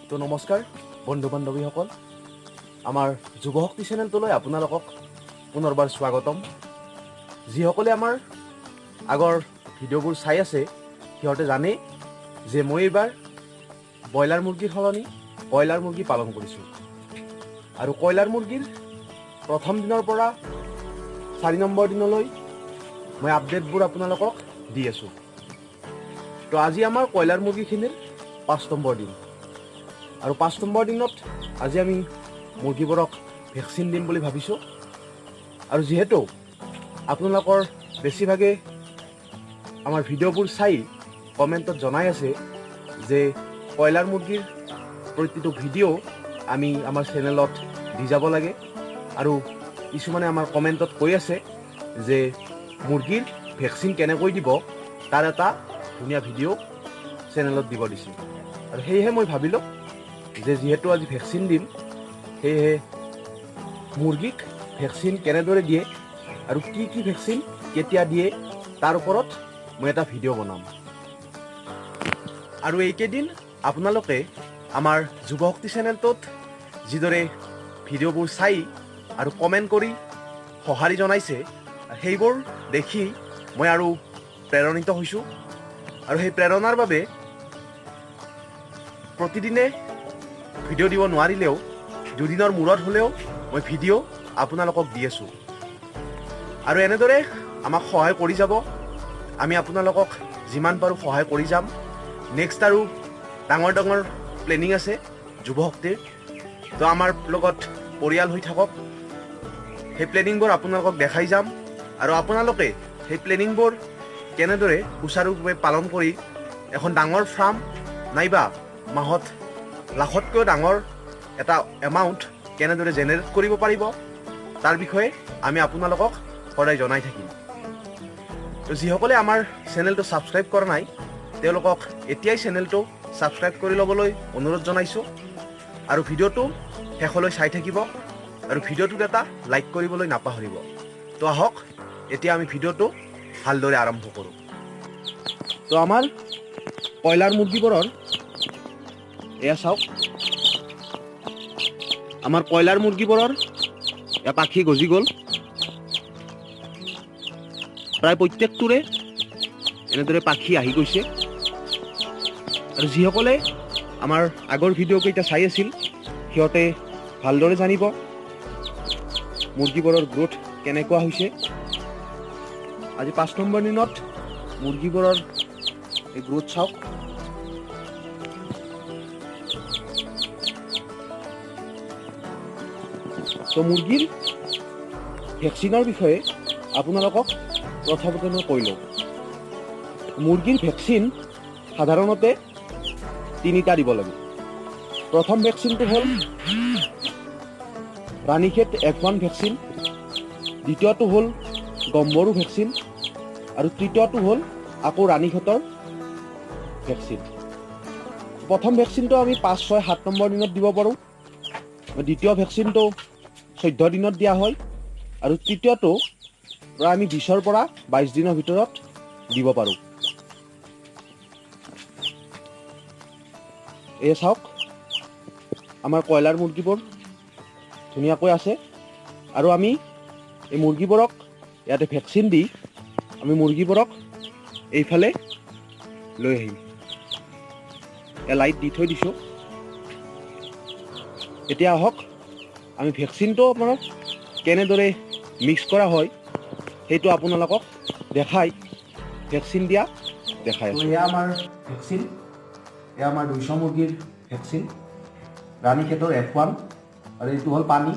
তো নমস্কাৰ বন্ধু বান্ধৱীসকল, আমাৰ যুৱশক্তি চেনেলটোলৈ আপোনালোকক পুনৰবাৰ স্বাগতম। যিসকলে আমাৰ আগৰ ভিডিঅ'বোৰ চাই আছে সিহঁতে জানে যে মই এইবাৰ ব্ৰইলাৰ মুৰ্গীৰ সলনি কয়লাৰ মুৰ্গী পালন কৰিছোঁ। আৰু কয়লাৰ মুৰ্গীৰ প্ৰথম দিনৰ পৰা 4 নম্বৰ দিনলৈ মই আপডেটবোৰ আপোনালোকক দি আছোঁ। তো আজি আমাৰ কয়লাৰ মুৰ্গীখিনিৰ 5 নম্বৰ দিন। আৰু 5 নম্বৰ দিনত আজি আমি মুৰ্গীবোৰক ভেকচিন দিম বুলি ভাবিছোঁ। আৰু যিহেতু আপোনালোকৰ বেছিভাগে আমাৰ ভিডিঅ'বোৰ চাই কমেণ্টত জনাই আছে যে কয়লাৰ মুৰ্গীৰ প্ৰতিটো ভিডিঅ' আমি আমাৰ চেনেলত দি যাব লাগে, আৰু কিছুমানে আমাৰ কমেণ্টত কৈ আছে যে মুৰ্গীৰ ভেকচিন কেনেকৈ দিব তাৰ এটা ধুনীয়া ভিডিঅ' চেনেলত দিব দিছে। আৰু সেয়েহে মই ভাবিলোঁ যে যিহেতু আজি ভেকচিন দিম, সেয়েহে মুৰ্গীক ভেকচিন কেনেদৰে দিয়ে আৰু কি কি ভেকচিন কেতিয়া দিয়ে তাৰ ওপৰত মই এটা ভিডিঅ' বনাম। আৰু এইকেইদিন আপোনালোকে আমাৰ যুৱশক্তি চেনেলটোত যিদৰে ভিডিঅ'বোৰ চাই আৰু কমেণ্ট কৰি সঁহাৰি জনাইছে, সেইবোৰ দেখি মই আৰু প্ৰেৰণিত হৈছোঁ। আৰু সেই প্ৰেৰণাৰ বাবে প্ৰতিদিনে ভিডিঅ' দিব নোৱাৰিলেও দুদিনৰ মূৰত হ'লেও মই ভিডিঅ' আপোনালোকক দি আছোঁ। আৰু এনেদৰে আমাক সহায় কৰি যাব, আমি আপোনালোকক যিমান পাৰোঁ সহায় কৰি যাম। নেক্সট আৰু ডাঙৰ ডাঙৰ প্লেনিং আছে যুৱশক্তিৰ, তো আমাৰ লগত পৰিয়াল হৈ থাকক। সেই প্লেনিংবোৰ আপোনালোকক দেখাই যাম, আৰু আপোনালোকে সেই প্লেনিংবোৰ কেনেদৰে সুচাৰুৰূপে পালন কৰি এখন ডাঙৰ ফাৰ্ম নাইবা মাহত লাখতকৈও ডাঙৰ এটা এমাউণ্ট কেনেদৰে জেনেৰেট কৰিব পাৰিব তাৰ বিষয়ে আমি আপোনালোকক সদায় জনাই থাকিম। তো যিসকলে আমাৰ চেনেলটো ছাবস্ক্ৰাইব কৰা নাই তেওঁলোকক এতিয়াই চেনেলটো ছাবস্ক্ৰাইব কৰি ল'বলৈ অনুৰোধ জনাইছোঁ। আৰু ভিডিঅ'টো শেষলৈ চাই থাকিব, আৰু ভিডিঅ'টোত এটা লাইক কৰিবলৈ নাপাহৰিব। তো আহক এতিয়া আমি ভিডিঅ'টো ভালদৰে আৰম্ভ কৰোঁ। তো আমাৰ কয়লাৰ মুৰ্গীবোৰৰ এয়া চাওক, আমাৰ কয়লাৰ মুৰ্গীবোৰৰ এয়া পাখি গজি গ'ল। প্ৰায় প্ৰত্যেকটোৰে এনেদৰে পাখি আহি গৈছে। আৰু যিসকলে আমাৰ আগৰ ভিডিঅ'কেইটা চাই আছিল সিহঁতে ভালদৰে জানিব মুৰ্গীবোৰৰ গ্ৰোথ কেনেকুৱা হৈছে। আজি 5 নম্বৰ দিনত মুৰ্গীবোৰৰ এই গ্ৰোথ চাওক। তো মুৰ্গীৰ ভেকচিনৰ বিষয়ে আপোনালোকক প্ৰথমতে মই কৈ লওঁ। মুৰ্গীৰ ভেকচিন সাধাৰণতে 3টা দিব লাগে। প্ৰথম ভেকচিনটো হ'ল ৰাণীক্ষেত F1 ভেকচিন, দ্বিতীয়টো হ'ল গম্বৰু ভেকচিন, আৰু তৃতীয়টো হ'ল আকৌ ৰাণীক্ষেতৰ ভেকচিন। প্ৰথম ভেকচিনটো আমি 5, 6, 7 নম্বৰ দিনত দিব পাৰোঁ। দ্বিতীয় ভেকচিনটো 14 দিনত দিয়া হয়, আৰু তৃতীয়টো প্ৰায় আমি 20ৰ পৰা 22 দিনৰ ভিতৰত দিব পাৰোঁ। এই চাওক, আমাৰ কয়লাৰ মুৰ্গীবোৰ ধুনীয়াকৈ আছে। আৰু আমি এই মুৰ্গীবোৰক ইয়াতে ভেকচিন দি আমি মুৰ্গীবোৰক এইফালে লৈ আহিম। লাইট দি থৈ দিছোঁ। এতিয়া আহক আমি ভেকচিনটো আপোনাৰ কেনেদৰে মিক্স কৰা হয় সেইটো আপোনালোকক দেখাই ভেকচিন দিয়া দেখাই আছোঁ। এয়া আমাৰ ভেকচিন, এয়া আমাৰ 200 মুৰ্গীৰ ভেকচিন ৰাণীক্ষেতৰ F1, আৰু এইটো হ'ল পানী।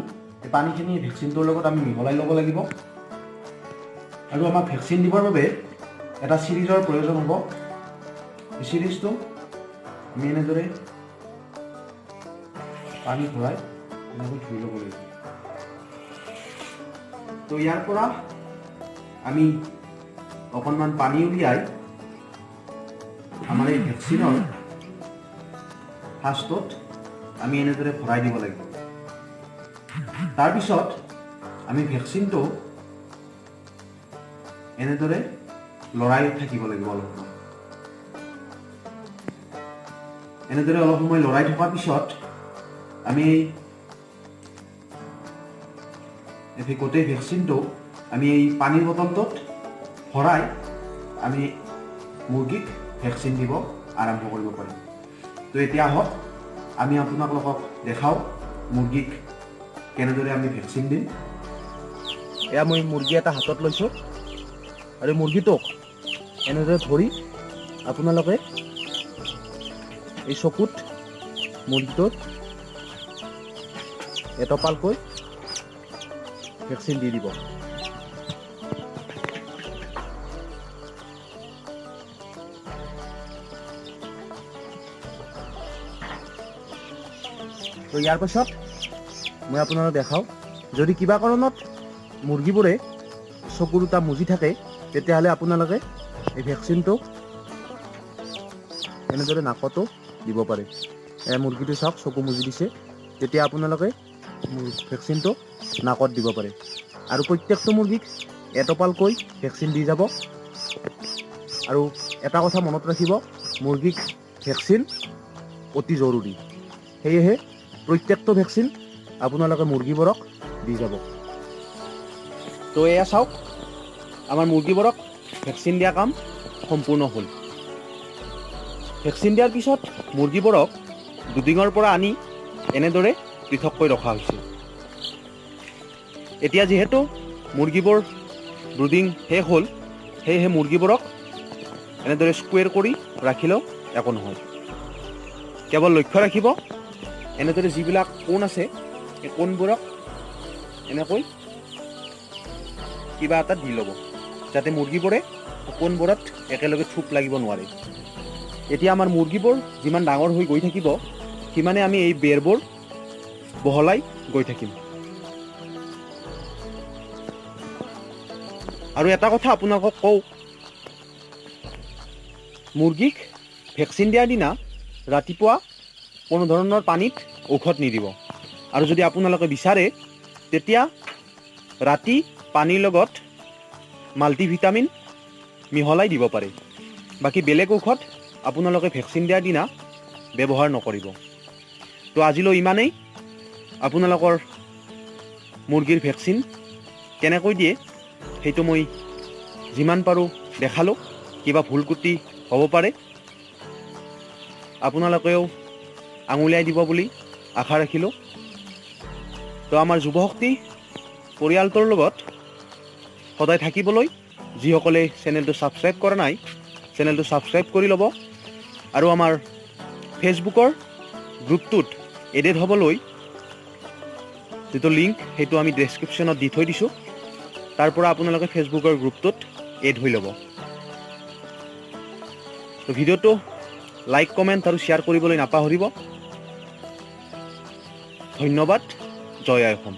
এই পানীখিনি ভেকচিনটোৰ লগত আমি মিহলাই ল'ব লাগিব। আৰু আমাক ভেকচিন দিবৰ বাবে এটা চিৰিজৰ প্ৰয়োজন হ'ব। এই চিৰিজটো আমি এনেদৰে পানী ভৰাই এনেকৈ ধুই ল'ব লাগিব। তো ইয়াৰ পৰা আমি অকণমান পানী উলিয়াই আমাৰ এই ভেকচিনৰ ফাৰ্ষ্টত আমি এনেদৰে ভৰাই দিব লাগিব। তাৰপিছত আমি ভেকচিনটো এনেদৰে লৰাই থাকিব লাগিব অলপমান। এনেদৰে অলপ সময় লৰাই থকাৰ পিছত আমি এই গোটেই ভেকচিনটো আমি এই পানীৰ বটলটোত ভৰাই আমি মুৰ্গীক ভেকচিন দিব আৰম্ভ কৰিব পাৰিম। তো এতিয়া আহক আমি আপোনালোকক দেখাওঁ মুৰ্গীক কেনেদৰে আমি ভেকচিন দিম। এয়া মই মুৰ্গী এটা হাতত লৈছোঁ আৰু মুৰ্গীটোক এনেদৰে ধৰি আপোনালোকে এই চকুত মুৰ্গীটোত এটপালকৈ ভেকচিন দি দিব। তো ইয়াৰ পাছত মই আপোনালোকক দেখাওঁ, যদি কিবা কাৰণত মুৰ্গীবোৰে চকু দুটা মুজি থাকে তেতিয়াহ'লে আপোনালোকে এই ভেকচিনটো এনেদৰে নাকতো দিব পাৰে। মুৰ্গীটো চাওক চকু মুজি দিছে, তেতিয়া আপোনালোকে ভেকচিনটো নাকত দিব পাৰে। আৰু প্ৰত্যেকটো মুৰ্গীক এটপালকৈ ভেকচিন দি যাব। আৰু এটা কথা মনত ৰাখিব, মুৰ্গীক ভেকচিন অতি জৰুৰী, সেয়েহে প্ৰত্যেকটো ভেকচিন আপোনালোকে মুৰ্গীবোৰক দি যাব। তো এয়া চাওক, আমাৰ মুৰ্গীবোৰক ভেকচিন দিয়া কাম সম্পূৰ্ণ হ'ল। ভেকচিন দিয়াৰ পিছত মুৰ্গীবোৰক দুদিনৰ পৰা আনি এনেদৰে পৃথককৈ ৰখা হৈছে। এতিয়া যিহেতু মুৰ্গীবোৰ ব্ৰুডিং শেষ হ'ল, সেয়েহে মুৰ্গীবোৰক এনেদৰে স্কুৱেৰ কৰি ৰাখিলেও একো নহয়। কেৱল লক্ষ্য ৰাখিব, এনেদৰে যিবিলাক কোণ আছে সেই কোণবোৰক এনেকৈ কিবা এটা দি ল'ব, যাতে মুৰ্গীবোৰে কোণবোৰত একেলগে থূপ লাগিব নোৱাৰে। এতিয়া আমাৰ মুৰ্গীবোৰ যিমান ডাঙৰ হৈ গৈ থাকিব, সিমানে আমি এই বেৰবোৰ বহলাই গৈ থাকিম। আৰু এটা কথা আপোনালোকক কওঁ, মুৰ্গীক ভেকচিন দিয়াৰ দিনা ৰাতিপুৱা কোনো ধৰণৰ পানীত ঔষধ নিদিব। আৰু যদি আপোনালোকে বিচাৰে তেতিয়া ৰাতি পানীৰ লগত মাল্টিভিটামিন মিহলাই দিব পাৰে। বাকী বেলেগ ঔষধ আপোনালোকে ভেকচিন দিয়াৰ দিনা ব্যৱহাৰ নকৰিব। তো আজিলৈ ইমানেই। আপোনালোকৰ মুৰ্গীৰ ভেকচিন কেনেকৈ দিয়ে সেইটো মই যিমান পাৰোঁ দেখালোঁ। কিবা ভুল ক্ৰুটি হ'ব পাৰে, আপোনালোকেও আঙুলিয়াই দিব বুলি আশা ৰাখিলোঁ। তো আমাৰ যুৱশক্তি পৰিয়ালটোৰ লগত সদায় থাকিবলৈ যিসকলে চেনেলটো ছাবস্ক্ৰাইব কৰা নাই, চেনেলটো ছাবস্ক্ৰাইব কৰি ল'ব। আৰু আমাৰ ফেচবুকৰ গ্ৰুপটোত এডেড হ'বলৈ যিটো লিংক সেইটো আমি ডেছক্ৰিপশ্যনত দি থৈ দিছোঁ, তাৰ পৰা আপোনালোকে ফেচবুকৰ গ্ৰুপটোত এড হৈ ল'ব। তো ভিডিঅ'টো লাইক, কমেণ্ট আৰু শ্বেয়াৰ কৰিবলৈ নাপাহৰিব। ধন্যবাদ। জয় আই অসম।